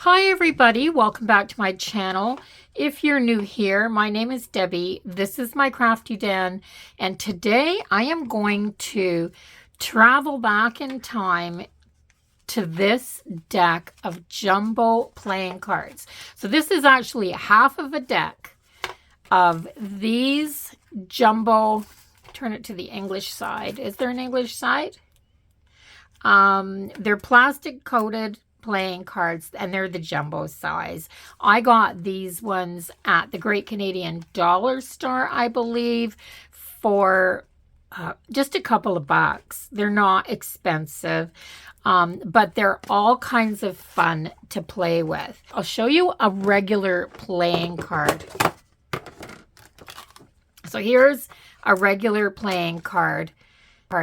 Hi everybody, welcome back to my channel. If you're new here, my name is Debbie. This is my crafty den, and today I am going to travel back in time to this deck of jumbo playing cards. So this is actually half of a deck of these jumbo, turn it to the English side. Is there an English side? They're plastic coated playing cards, and they're the jumbo size. I got these ones at the Great Canadian Dollar Store, I believe, for just a couple of bucks. They're not expensive, but they're all kinds of fun to play with. I'll show you a regular playing card. So here's a regular playing card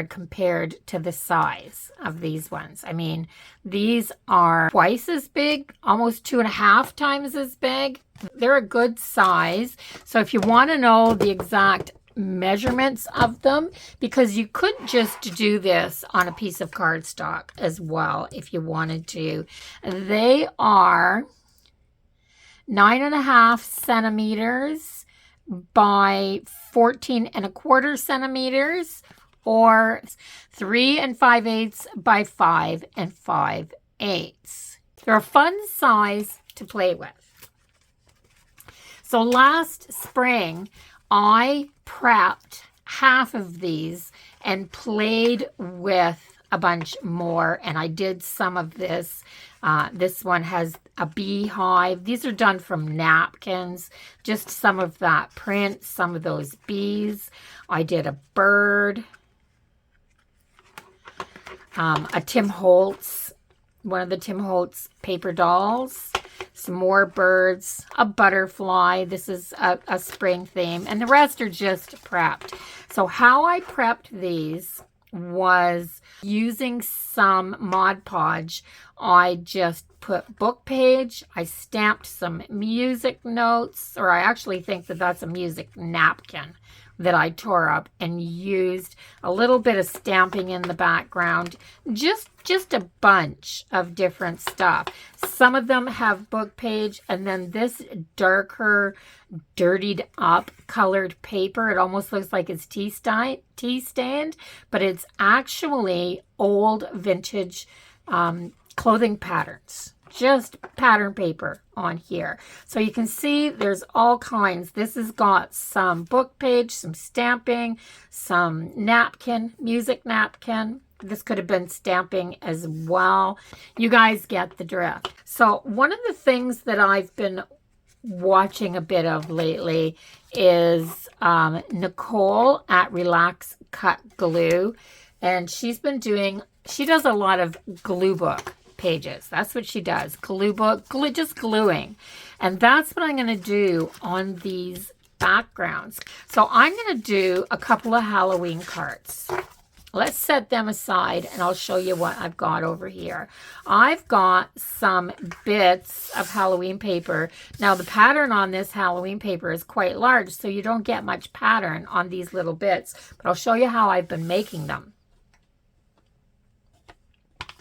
compared to the size of these ones. I mean, these are twice as big, almost 2.5 times as big. They're a good size. So if you want to know the exact measurements of them, because you could just do this on a piece of cardstock as well if you wanted to. They are 9.5 centimeters by 14.25 centimeters, or 3 5/8 by 5 5/8. They're a fun size to play with. So last spring, I prepped half of these and played with a bunch more, and I did some of this. This one has a beehive. These are done from napkins, just some of that print, some of those bees. I did a bird, a Tim Holtz, one of the Tim Holtz paper dolls, some more birds, a butterfly. This is a spring theme, and the rest are just prepped. So how I prepped these was using some Mod Podge. I just put book page, I stamped some music notes, or I actually think that that's a music napkin that I tore up and used a little bit of stamping in the background. Just a bunch of different stuff. Some of them have book page, and then this darker, dirtied up colored paper. It almost looks like it's tea stained, but it's actually old vintage clothing patterns. Just pattern paper on here. So you can see there's all kinds. This has got some book page, some stamping, some napkin, music napkin. This could have been stamping as well. You guys get the drift. So one of the things that I've been watching a bit of lately is Nicole at Relax Cut Glue. And she does a lot of Gluebook pages. That's what she does. Gluebook, just gluing. And that's what I'm going to do on these backgrounds. So I'm going to do a couple of Halloween cards. Let's set them aside, and I'll show you what I've got over here. I've got some bits of Halloween paper. Now, the pattern on this Halloween paper is quite large, so you don't get much pattern on these little bits, but I'll show you how I've been making them.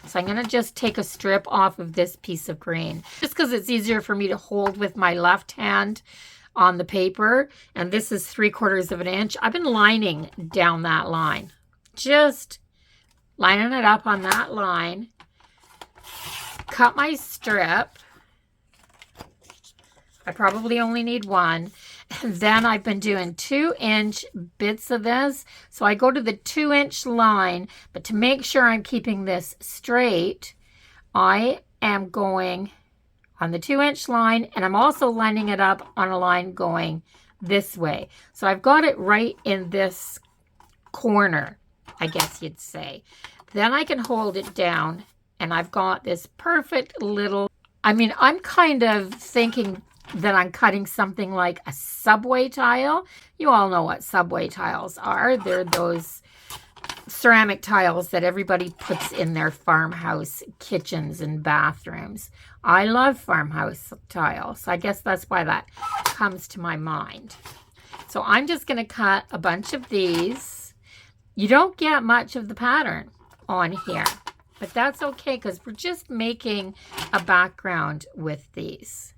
So I'm going to just take a strip off of this piece of green, just because it's easier for me to hold with my left hand on the paper. And this is 3/4 of an inch. I've been lining down that line, just lining it up on that line. Cut my strip. I probably only need one. And then I've been doing 2-inch bits of this. So I go to the 2-inch line, but to make sure I'm keeping this straight, I am going on the 2-inch line, and I'm also lining it up on a line going this way. So I've got it right in this corner, I guess you'd say. Then I can hold it down, and I've got this perfect little, I mean, I'm kind of thinking that I'm cutting something like a subway tile. You all know what subway tiles are. They're those ceramic tiles that everybody puts in their farmhouse kitchens and bathrooms. I love farmhouse tiles. I guess that's why that comes to my mind. So I'm just going to cut a bunch of these. You don't get much of the pattern on here. But that's okay because we're just making a background with these.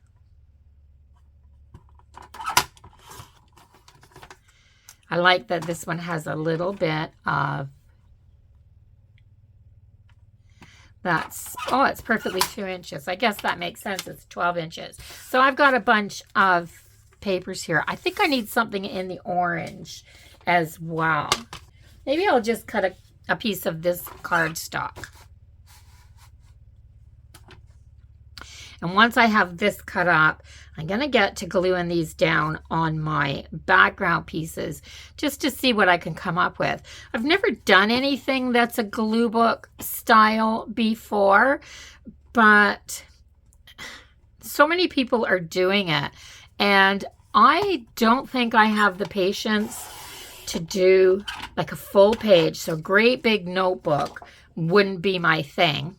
I like that this one has a little bit of oh, it's perfectly 2 inches. I guess that makes sense. It's 12 inches. So I've got a bunch of papers here. I think I need something in the orange as well. Maybe I'll just cut a piece of this cardstock. And once I have this cut up, I'm going to get to gluing these down on my background pieces just to see what I can come up with. I've never done anything that's a glue book style before, but so many people are doing it. And I don't think I have the patience to do like a full page. So great big notebook wouldn't be my thing.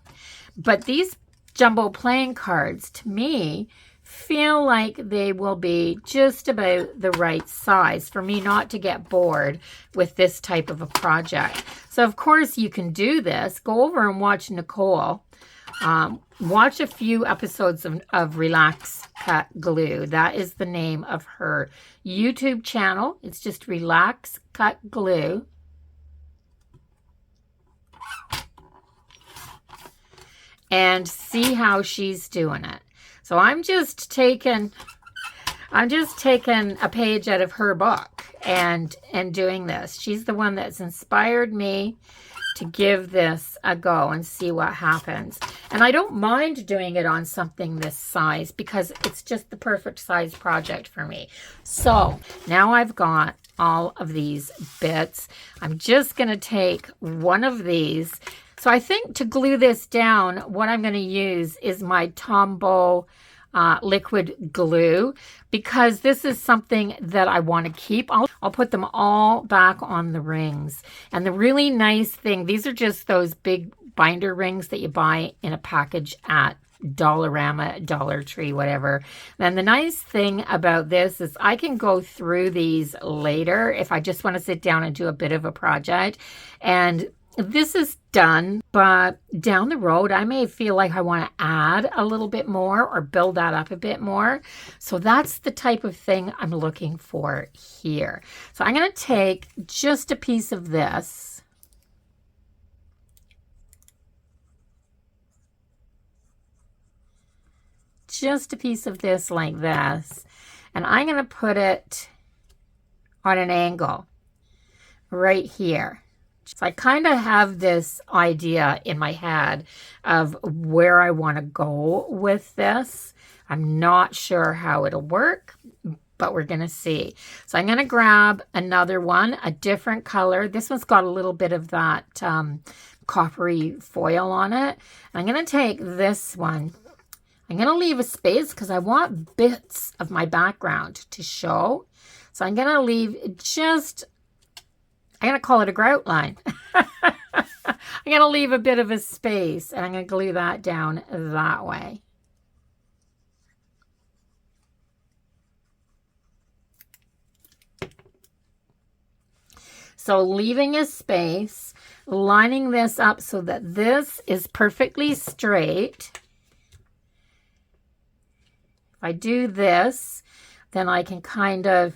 But these jumbo playing cards, to me, feel like they will be just about the right size for me not to get bored with this type of a project. So, of course, you can do this. Go over and watch Nicole. Watch a few episodes of Relax Cut Glue. That is the name of her YouTube channel. It's just Relax Cut Glue. And see how she's doing it. So I'm just taking a page out of her book and doing this. She's the one that's inspired me to give this a go and see what happens. And I don't mind doing it on something this size because it's just the perfect size project for me. So now I've got all of these bits. I'm just going to take one of these. So I think to glue this down, what I'm going to use is my Tombow liquid glue, because this is something that I want to keep. I'll put them all back on the rings. And the really nice thing, these are just those big binder rings that you buy in a package at Dollarama, Dollar Tree, whatever. And the nice thing about this is I can go through these later if I just want to sit down and do a bit of a project. And this is done, but down the road, I may feel like I want to add a little bit more or build that up a bit more. So that's the type of thing I'm looking for here. So I'm going to take just a piece of this. Just a piece of this like this. And I'm going to put it on an angle right here. So I kind of have this idea in my head of where I want to go with this. I'm not sure how it'll work, but we're going to see. So I'm going to grab another one, a different color. This one's got a little bit of that coppery foil on it. I'm going to take this one. I'm going to leave a space because I want bits of my background to show. So I'm going to leave just... I'm going to call it a grout line. I'm going to leave a bit of a space and I'm going to glue that down that way. So leaving a space, lining this up so that this is perfectly straight. If I do this, then I can kind of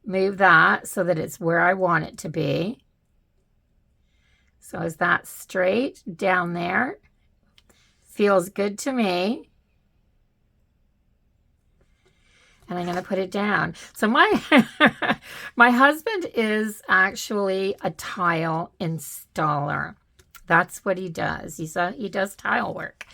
move that so that it's where I want it to be. So is that straight down there? Feels good to me. And I'm going to put it down. So my my husband is actually a tile installer. That's what he does. He does tile work.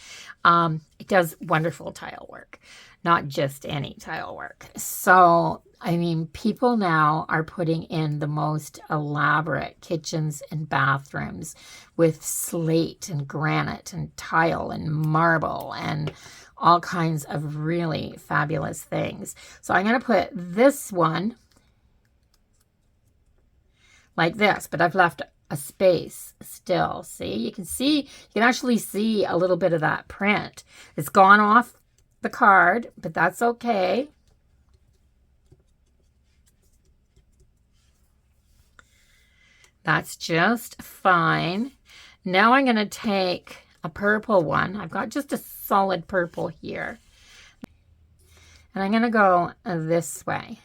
He does wonderful tile work, not just any tile work. So I mean, people now are putting in the most elaborate kitchens and bathrooms with slate and granite and tile and marble and all kinds of really fabulous things. So I'm going to put this one like this, but I've left a space still. See, you can actually see a little bit of that print. It's gone off the card, but that's okay. That's just fine. Now I'm going to take a purple one. I've got just a solid purple here. And I'm going to go this way.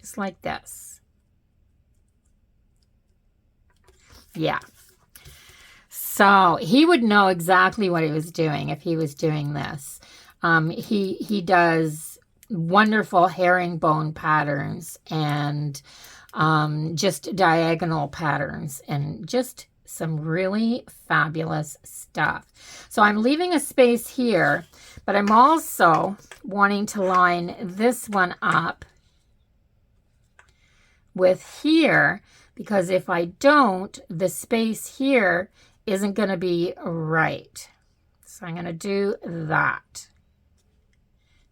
Just like this. Yeah. So he would know exactly what he was doing if he was doing this. He does wonderful herringbone patterns and just diagonal patterns and just some really fabulous stuff. So I'm leaving a space here, but I'm also wanting to line this one up with here, because if I don't, the space here isn't going to be right. So I'm going to do that.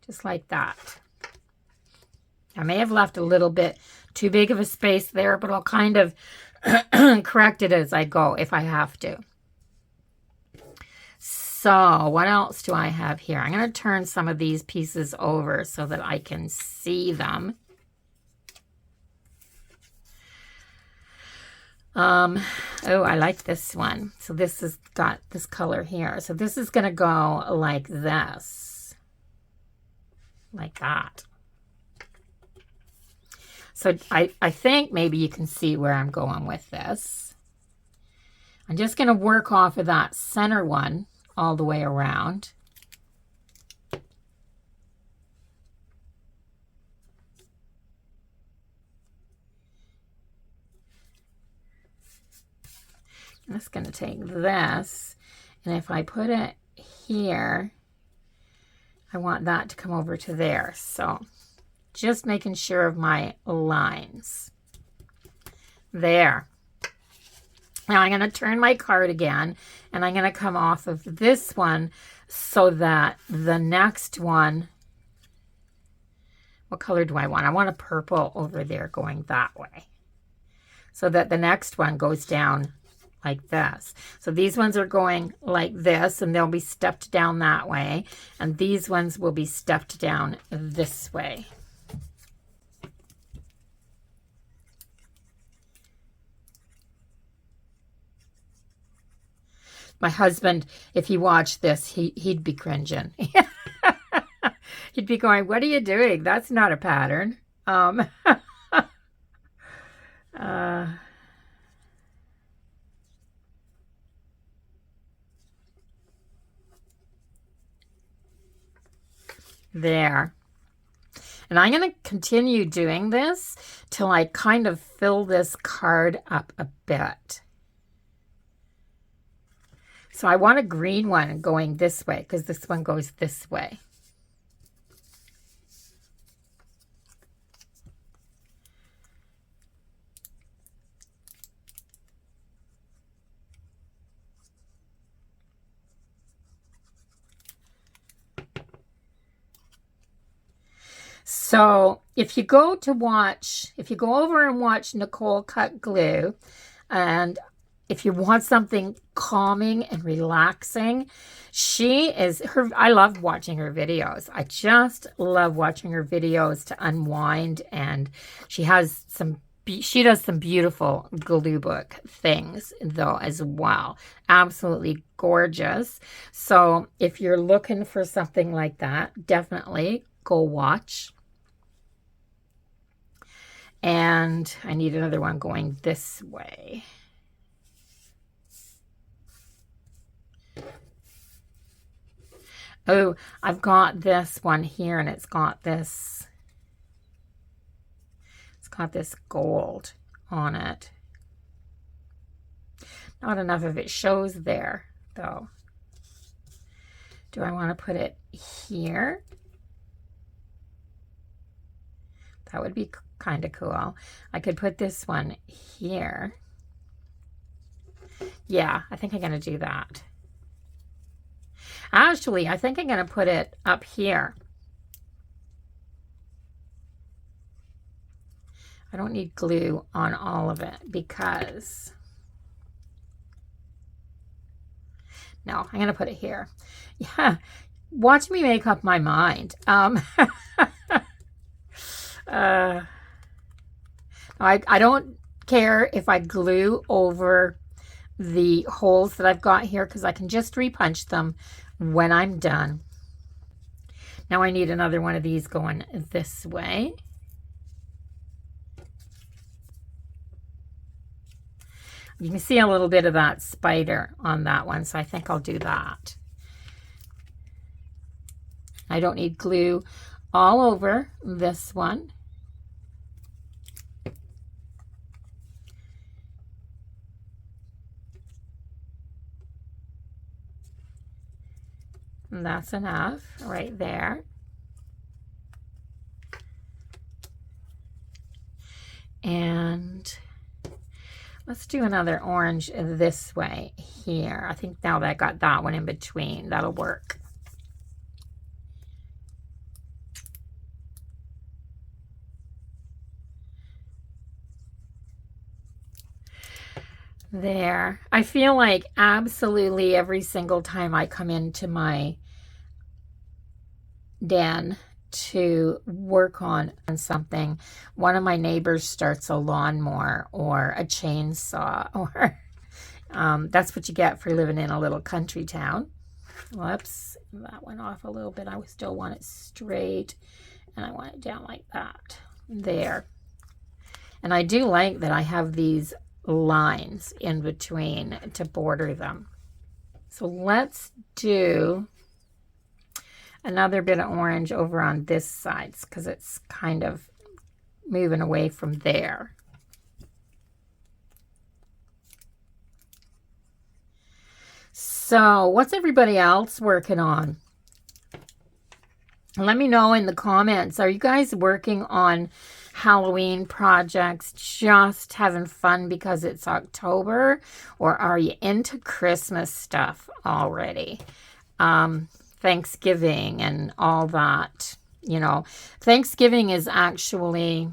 Just like that. I may have left a little bit too big of a space there, but I'll kind of correct it as I go if I have to. So what else do I have here? I'm going to turn some of these pieces over so that I can see them. Oh, I like this one. So this has got this color here. So this is going to go like this. Like that. So I think maybe you can see where I'm going with this. I'm just going to work off of that center one all the way around. I'm just going to take this, and if I put it here, I want that to come over to there. So just making sure of my lines. There. Now I'm going to turn my card again, and I'm going to come off of this one so that the next one, what color do I want? I want a purple over there going that way. So that the next one goes down like this. So these ones are going like this, and they'll be stepped down that way. And these ones will be stepped down this way. My husband, if he watched this, he'd be cringing. He'd be going, "What are you doing? That's not a pattern." There. And I'm going to continue doing this till I kind of fill this card up a bit. So I want a green one going this way because this one goes this way. So if you go over and watch Nicole cut glue, and if you want something calming and relaxing, I love watching her videos. I just love watching her videos to unwind, and she does some beautiful Gluebook things though as well. Absolutely gorgeous. So if you're looking for something like that, definitely go watch. And I need another one going this way. Oh, I've got this one here, and it's got this gold on it. Not enough of it shows there, though. Do I want to put it here? That would be kind of cool. I could put this one here. Yeah, I think I'm going to do that. Actually, I think I'm going to put it up here. I don't need glue on all of it because... No, I'm going to put it here. Yeah, watch me make up my mind. Now I don't care if I glue over the holes that I've got here because I can just repunch them when I'm done. Now I need another one of these going this way. You can see a little bit of that spider on that one, so I think I'll do that. I don't need glue all over this one. And that's enough right there. And let's do another orange this way here. I think now that I got that one in between, that'll work. There. I feel like absolutely every single time I come into my den to work on something, one of my neighbors starts a lawnmower or a chainsaw, or that's what you get for living in a little country town. Whoops, that went off a little bit. I still want it straight, and I want it down like that. There. And I do like that I have these lines in between to border them. So let's do another bit of orange over on this side because it's kind of moving away from there. So what's everybody else working on? Let me know in the comments. Are you guys working on Halloween projects, just having fun because it's October, or are you into Christmas stuff already? Thanksgiving and all that. You know, Thanksgiving is actually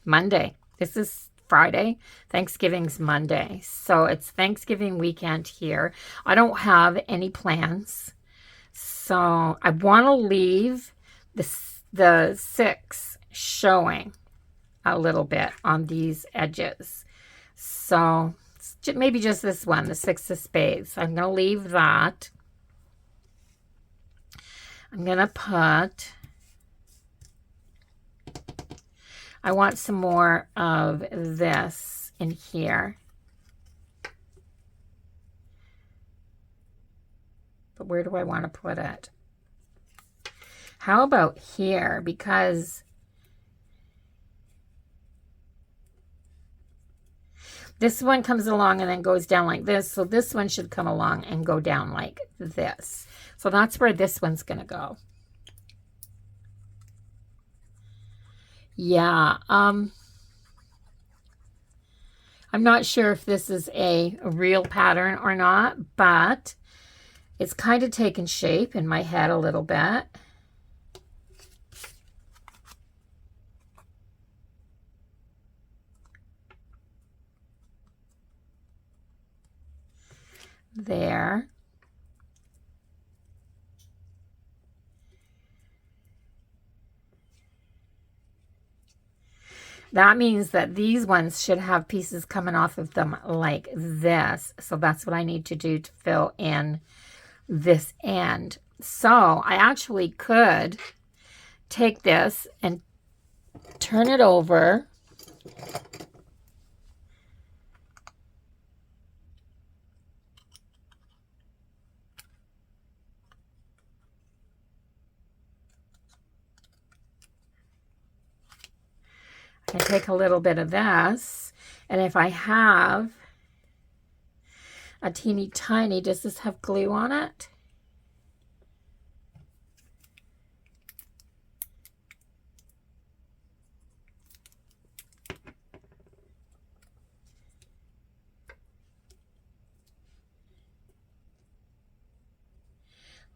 Monday. This is Friday. Thanksgiving's Monday. So it's Thanksgiving weekend here. I don't have any plans. So I want to leave the 6 showing a little bit on these edges. So maybe just this one, the 6 of spades. I'm going to leave that. I'm going to put, I want some more of this in here. But where do I want to put it? How about here? Because this one comes along and then goes down like this. So this one should come along and go down like this. So that's where this one's going to go. Yeah. I'm not sure if this is a real pattern or not, but it's kind of taken shape in my head a little bit. There. That means that these ones should have pieces coming off of them like this. So that's what I need to do to fill in this end. So I actually could take this and turn it over. I take a little bit of this, and if I have a teeny tiny, does this have glue on it?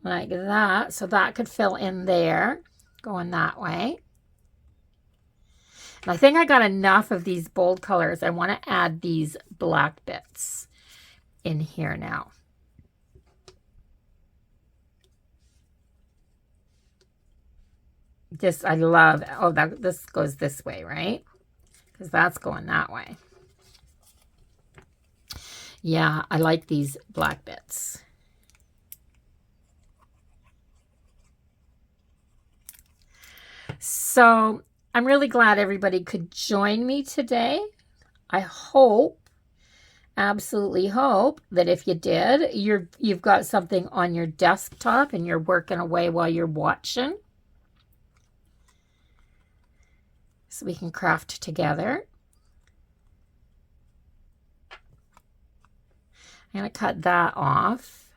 Like that, so that could fill in there, going that way. And I think I got enough of these bold colors. I want to add these black bits in here now. Just, I love, oh, this goes this way, right? because that's going that way. Yeah, I like these black bits. So I'm really glad everybody could join me today. I hope, absolutely hope, that if you did, you've got something on your desktop and you're working away while you're watching. So we can craft together. I'm going to cut that off.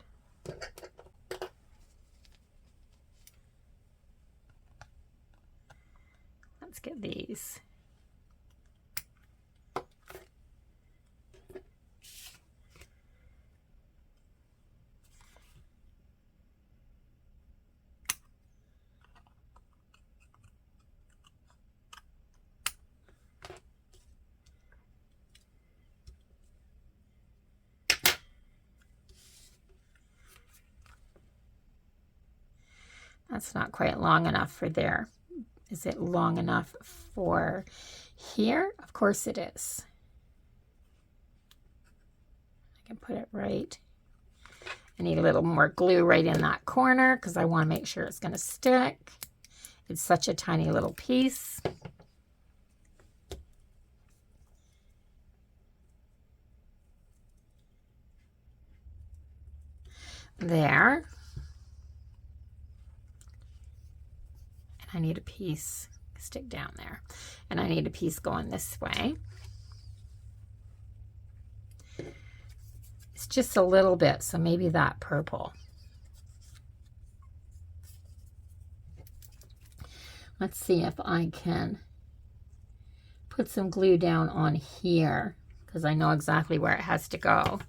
Let's get these. That's not quite long enough for there. Is it long enough for here? Of course it is. I can put it right. I need a little more glue right in that corner because I want to make sure it's going to stick. It's such a tiny little piece. There. I need a piece stick down there, and I need a piece going this way. It's just a little bit, so maybe that purple. Let's see if I can put some glue down on here because I know exactly where it has to go.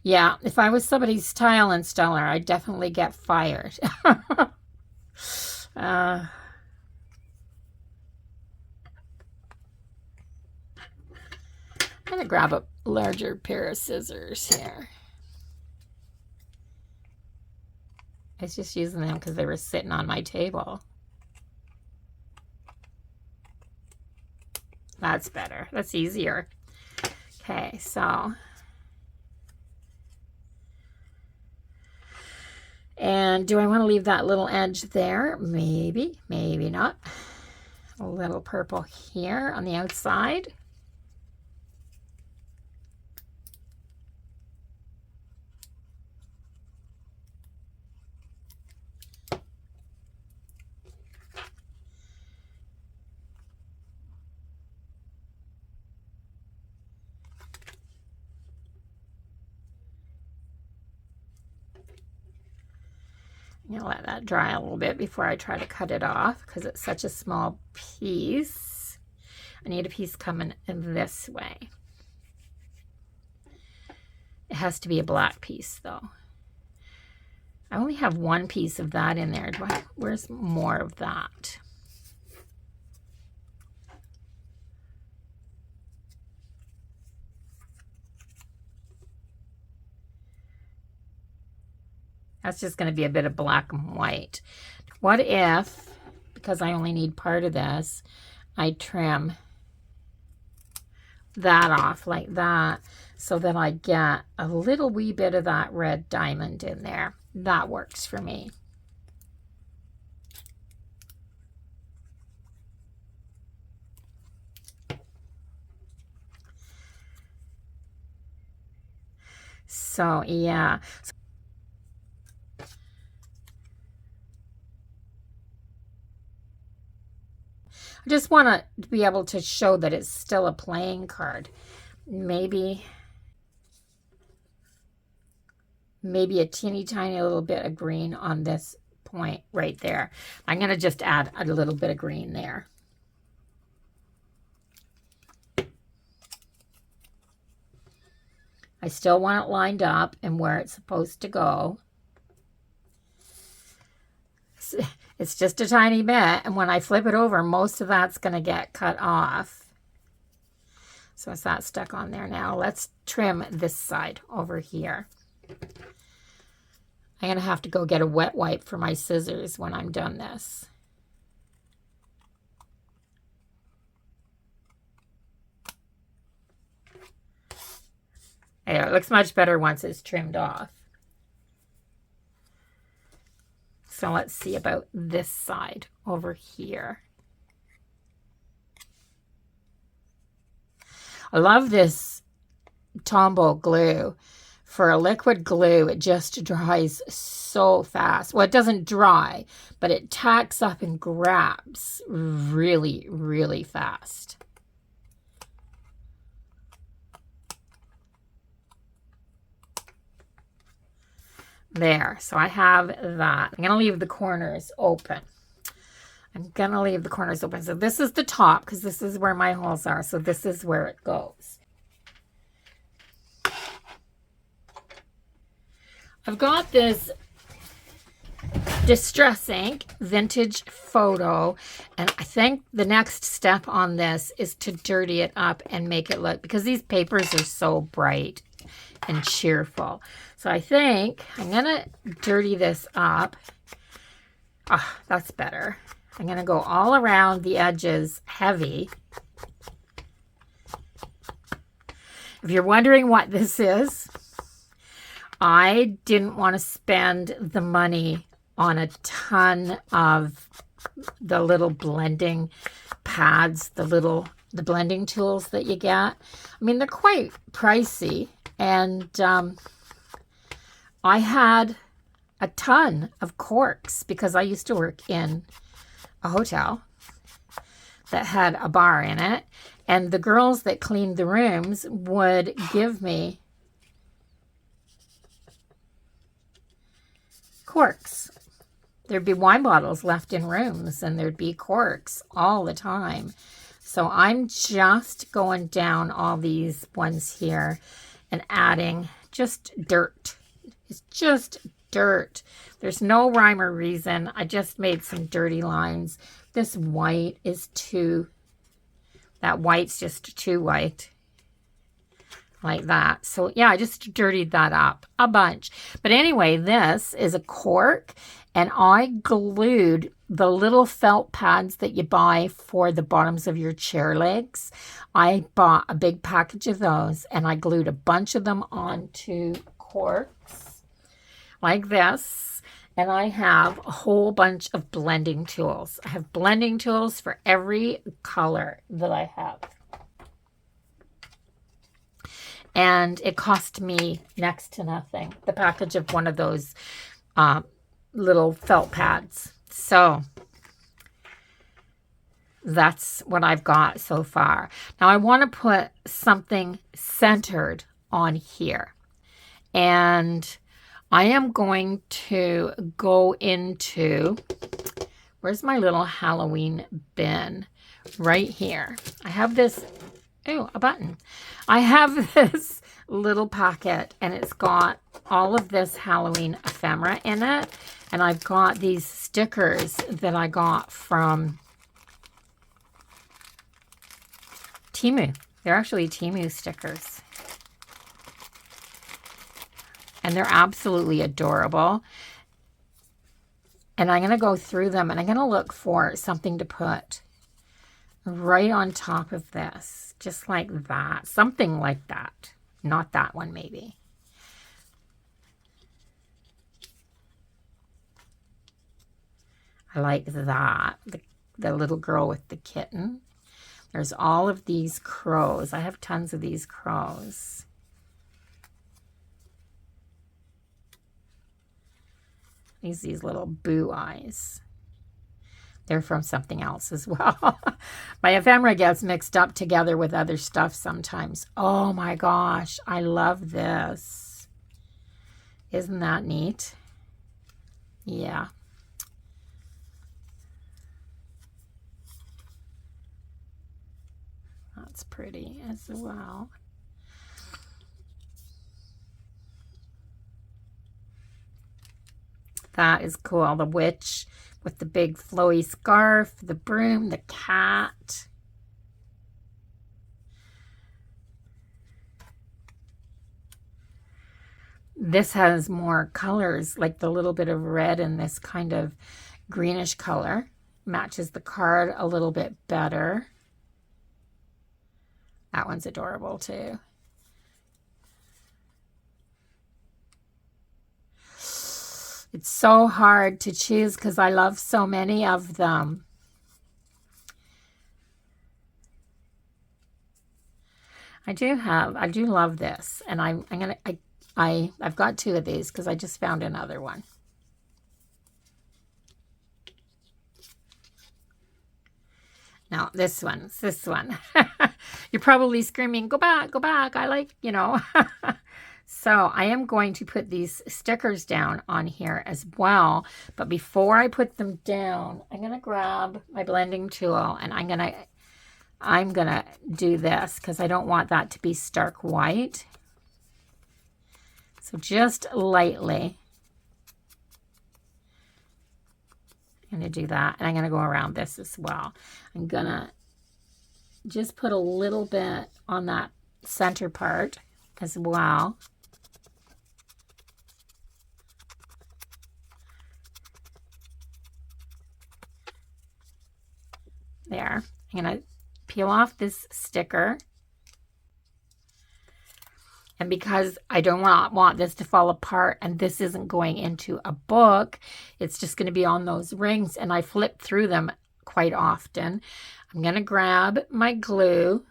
Yeah, if I was somebody's tile installer, I'd definitely get fired. I'm going to grab a larger pair of scissors here. I was just using them because they were sitting on my table. That's better. That's easier. Okay, so... And do I want to leave that little edge there? Maybe, maybe not. A little purple here on the outside. I'm going to let that dry a little bit before I try to cut it off because it's such a small piece. I need a piece coming in this way. It has to be a black piece though. I only have one piece of that in there. Where's more of that? That's just going to be a bit of black and white. What if, because I only need part of this, I trim that off like that so that I get a little wee bit of that red diamond in there. That works for me. So, yeah. I just want to be able to show that it's still a playing card. Maybe a teeny tiny little bit of green on this point right there. I'm going to just add a little bit of green there. I still want it lined up and where it's supposed to go. It's just a tiny bit, and when I flip it over, most of that's going to get cut off. So it's not stuck on there now. Let's trim this side over here. I'm going to have to go get a wet wipe for my scissors when I'm done this. Yeah, it looks much better once it's trimmed off. So let's see about this side over here. I love this Tombow glue. For a liquid glue, it just dries so fast. Well, it doesn't dry, but it tacks up and grabs really, really fast. There, so I have that. I'm going to leave the corners open. So this is the top because this is where my holes are. So this is where it goes. I've got this Distress Ink Vintage Photo, and I think the next step on this is to dirty it up and make it look, because these papers are so bright and cheerful. So I think I'm going to dirty this up. Ah, that's better. I'm going to go all around the edges heavy. If you're wondering what this is, I didn't want to spend the money on a ton of the little blending pads, the blending tools that you get. I mean, they're quite pricey, and I had a ton of corks because I used to work in a hotel that had a bar in it, and the girls that cleaned the rooms would give me corks. There'd be wine bottles left in rooms, and there'd be corks all the time. So I'm just going down all these ones here and adding just dirt. It's just dirt. There's no rhyme or reason. I just made some dirty lines. This white is that white's just too white. Like that. So yeah, I just dirtied that up a bunch. But anyway, this is a cork, and I glued the little felt pads that you buy for the bottoms of your chair legs. I bought a big package of those, and I glued a bunch of them onto corks like this. And I have a whole bunch of blending tools. I have blending tools for every color that I have. And it cost me next to nothing, the package of one of those little felt pads. So that's what I've got so far. Now I want to put something centered on here. And I am going to go into, where's my little Halloween bin? Right here. I have this, a button. I have this little packet, and it's got all of this Halloween ephemera in it. And I've got these stickers that I got from Temu. They're actually Temu stickers. And they're absolutely adorable. And I'm going to go through them, and I'm going to look for something to put right on top of this. Just like that. Something like that. Not that one, maybe. I like that. The little girl with the kitten. There's all of these crows. I have tons of these crows. These little boo eyes. They're from something else as well. My ephemera gets mixed up together with other stuff sometimes. Oh my gosh, I love this. Isn't that neat? Yeah. That's pretty as well. That is cool. The witch with the big flowy scarf, the broom, the cat. this has more colors, like the little bit of red and this kind of greenish color. Matches the card a little bit better. That one's adorable too. It's so hard to choose because I love so many of them. I do love this, and I've got two of these because I just found another one. Now this one. You're probably screaming, go back, I like, you know. So I am going to put these stickers down on here as well. But before I put them down, I'm going to grab my blending tool and I'm going to do this because I don't want that to be stark white. So just lightly. I'm going to do that. And I'm going to go around this as well. I'm going to just put a little bit on that center part as well. There. I'm going to peel off this sticker. And because I don't want this to fall apart and this isn't going into a book, it's just going to be on those rings. And I flip through them quite often. I'm going to grab my glue.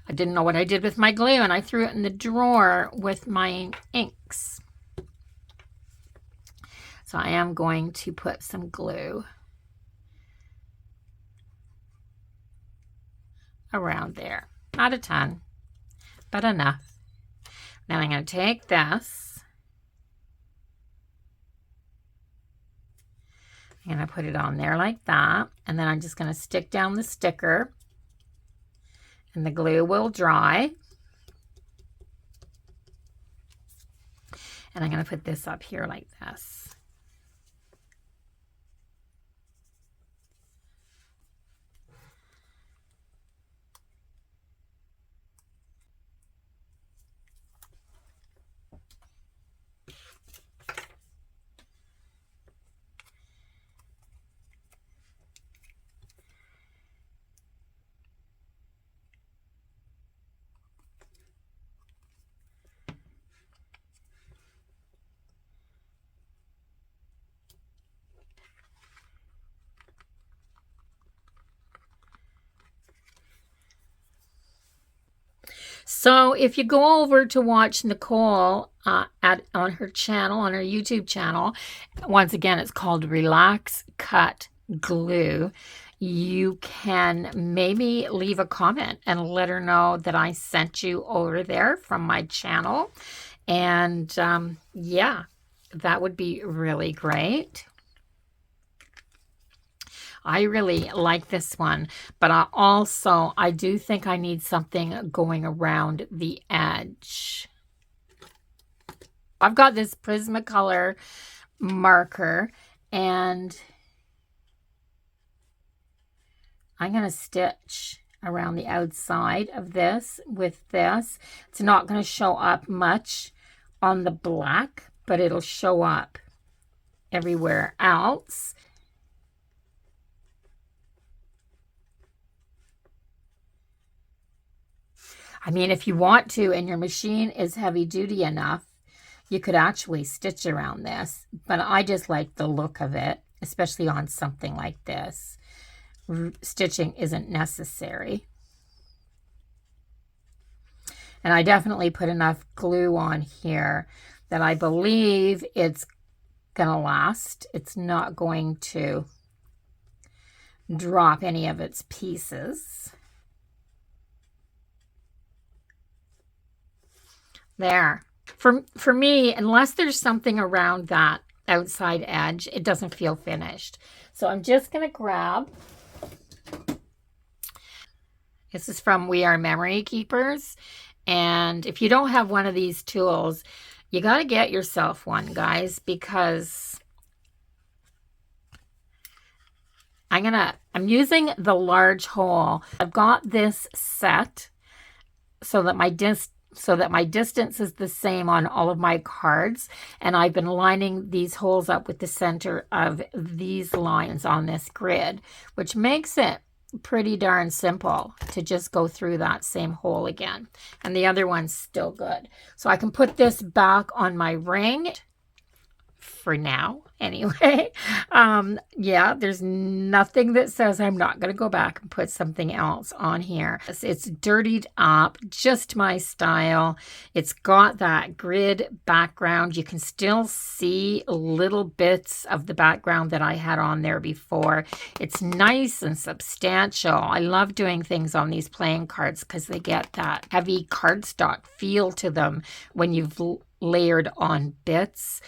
I didn't know what I did with my glue and I threw it in the drawer with my inks. So I am going to put some glue around there. Not a ton, but enough. Now I'm going to take this. I'm going to put it on there like that. And then I'm just going to stick down the sticker. And the glue will dry. And I'm going to put this up here like this. So if you go over to watch Nicole on her channel, on her YouTube channel, once again, it's called Relax Cut Glue. You can maybe leave a comment and let her know that I sent you over there from my channel. And yeah, that would be really great. I really like this one, but I do think I need something going around the edge. I've got this Prismacolor marker, and I'm going to stitch around the outside of this with this. It's not going to show up much on the black, but it'll show up everywhere else. I mean, if you want to and your machine is heavy duty enough, you could actually stitch around this. But I just like the look of it, especially on something like this. Stitching isn't necessary. And I definitely put enough glue on here that I believe it's going to last. It's not going to drop any of its pieces. There. For me, unless there's something around that outside edge, it doesn't feel finished. So I'm just going to grab. This is from We Are Memory Keepers. And if you don't have one of these tools, you got to get yourself one, guys, because I'm using the large hole. I've got this set so that my distance is the same on all of my cards. And I've been lining these holes up with the center of these lines on this grid, which makes it pretty darn simple to just go through that same hole again. And the other one's still good. So I can put this back on my ring for now anyway. Yeah, there's nothing that says I'm not going to go back and put something else on here. It's dirtied up, just my style. It's got that grid background. You can still see little bits of the background that I had on there before. It's nice and substantial. I love doing things on these playing cards because they get that heavy cardstock feel to them when you've layered on bits.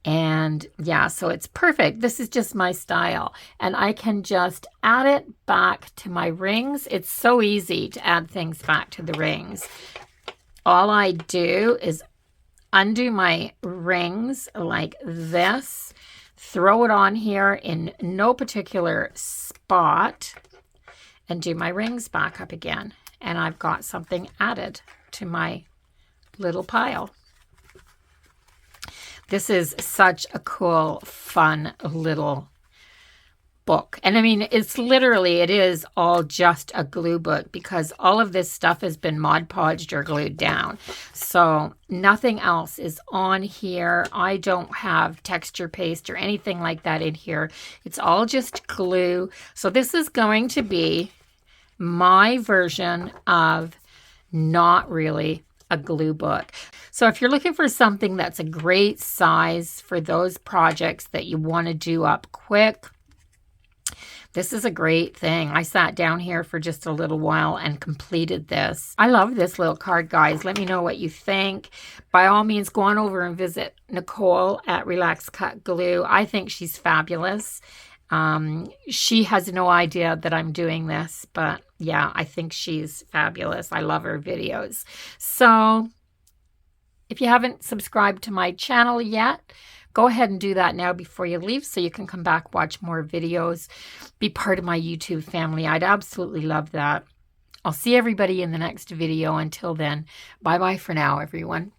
And yeah, so it's perfect. This is just my style. And I can just add it back to my rings. It's so easy to add things back to the rings. All I do is undo my rings like this, throw it on here in no particular spot, and do my rings back up again. And I've got something added to my little pile. This is such a cool, fun little book. And I mean, it is all just a glue book because all of this stuff has been Mod Podged or glued down. So nothing else is on here. I don't have texture paste or anything like that in here. It's all just glue. So this is going to be my version of not really a glue book. So if you're looking for something that's a great size for those projects that you want to do up quick, this is a great thing. I sat down here for just a little while and completed this. I love this little card, guys. Let me know what you think. By all means, go on over and visit Nicole at Relax Cut Glue. I think she's fabulous. She has no idea that I'm doing this, but yeah, I think she's fabulous. I love her videos. So if you haven't subscribed to my channel yet, go ahead and do that now before you leave so you can come back, watch more videos, be part of my YouTube family. I'd absolutely love that. I'll see everybody in the next video. Until then, bye-bye for now, everyone.